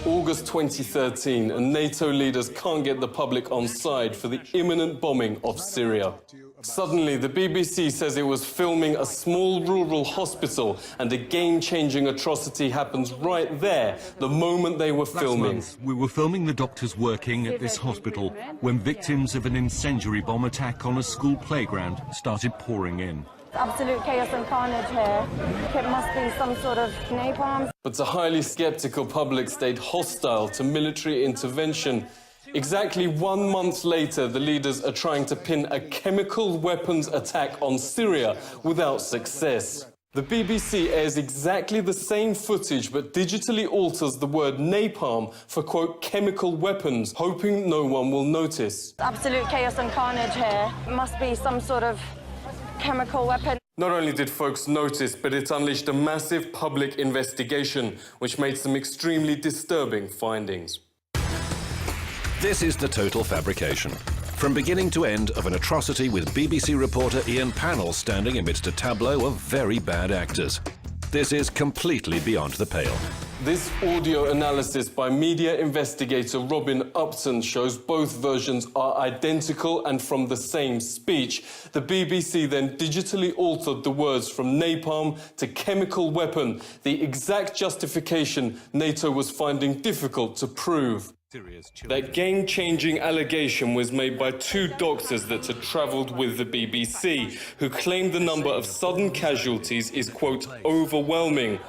August 2013 and NATO leaders can't get the public on side for the imminent bombing of Syria. Suddenly, the BBC says it was filming a small rural hospital and a game-changing atrocity happens right there the moment they were filming. Last month, we were filming the doctors working at this hospital when victims of an incendiary bomb attack on a school playground started pouring in. Absolute chaos and carnage here. It must be some sort of napalm. But a highly sceptical public stayed hostile to military intervention. Exactly 1 month later, the leaders are trying to pin a chemical weapons attack on Syria without success. The BBC airs exactly the same footage but digitally alters the word napalm for, quote, chemical weapons, hoping no one will notice. Absolute chaos and carnage here. It must be some sort of chemical weapon. Not only did folks notice, but it unleashed a massive public investigation, which made some extremely disturbing findings. This is the total fabrication. From beginning to end of an atrocity with BBC reporter Ian Pannell standing amidst a tableau of very bad actors. This is completely beyond the pale. This audio analysis by media investigator Robin Upton shows both versions are identical and from the same speech. The BBC then digitally altered the words from napalm to chemical weapon, the exact justification NATO was finding difficult to prove. That game-changing allegation was made by 2 doctors that had travelled with the BBC, who claimed the number of sudden casualties is, quote, overwhelming.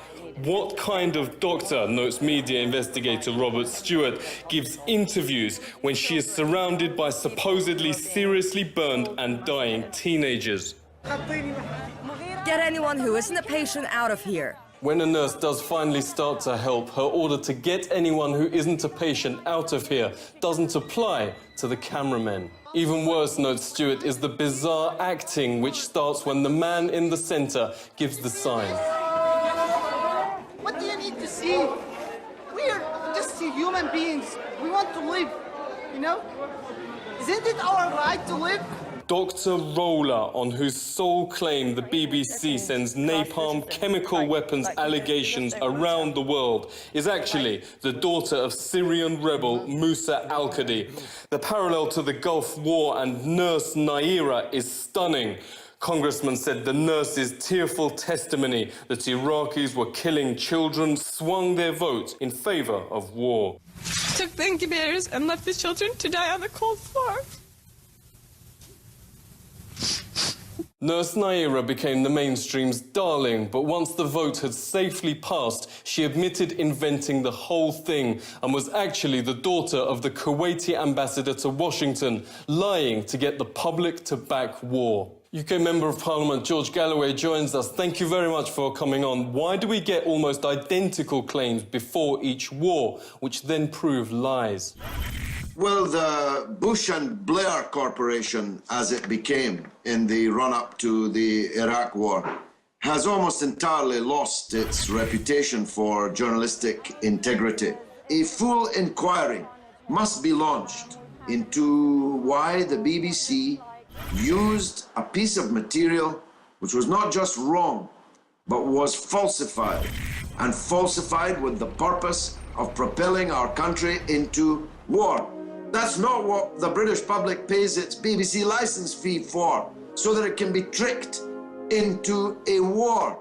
What kind of doctor, notes media investigator Robert Stewart, gives interviews when she is surrounded by supposedly seriously burned and dying teenagers? Get anyone who isn't a patient out of here. When a nurse does finally start to help, her order to get anyone who isn't a patient out of here doesn't apply to the cameramen. Even worse, notes Stewart, is the bizarre acting which starts when the man in the centre gives the sign. What do you need to see? We're just human beings. We want to live, you know? Isn't it our right to live? Dr. Roller, on whose sole claim the BBC sends napalm chemical weapons allegations around the world, is actually the daughter of Syrian rebel Musa al-Qadi. The parallel to the Gulf War and nurse Naira is stunning. Congressman said the nurse's tearful testimony that Iraqis were killing children swung their vote in favour of war. Took the incubators and left the children to die on the cold floor. Nurse Naira became the mainstream's darling, but once the vote had safely passed, she admitted inventing the whole thing and was actually the daughter of the Kuwaiti ambassador to Washington, lying to get the public to back war. UK Member of Parliament George Galloway joins us. Thank you very much for coming on. Why do we get almost identical claims before each war, which then prove lies? Well, the Bush and Blair Corporation, as it became in the run-up to the Iraq War, has almost entirely lost its reputation for journalistic integrity. A full inquiry must be launched into why the BBC used a piece of material which was not just wrong, but was falsified, and falsified with the purpose of propelling our country into war. That's not what the British public pays its BBC licence fee for, so that it can be tricked into a war.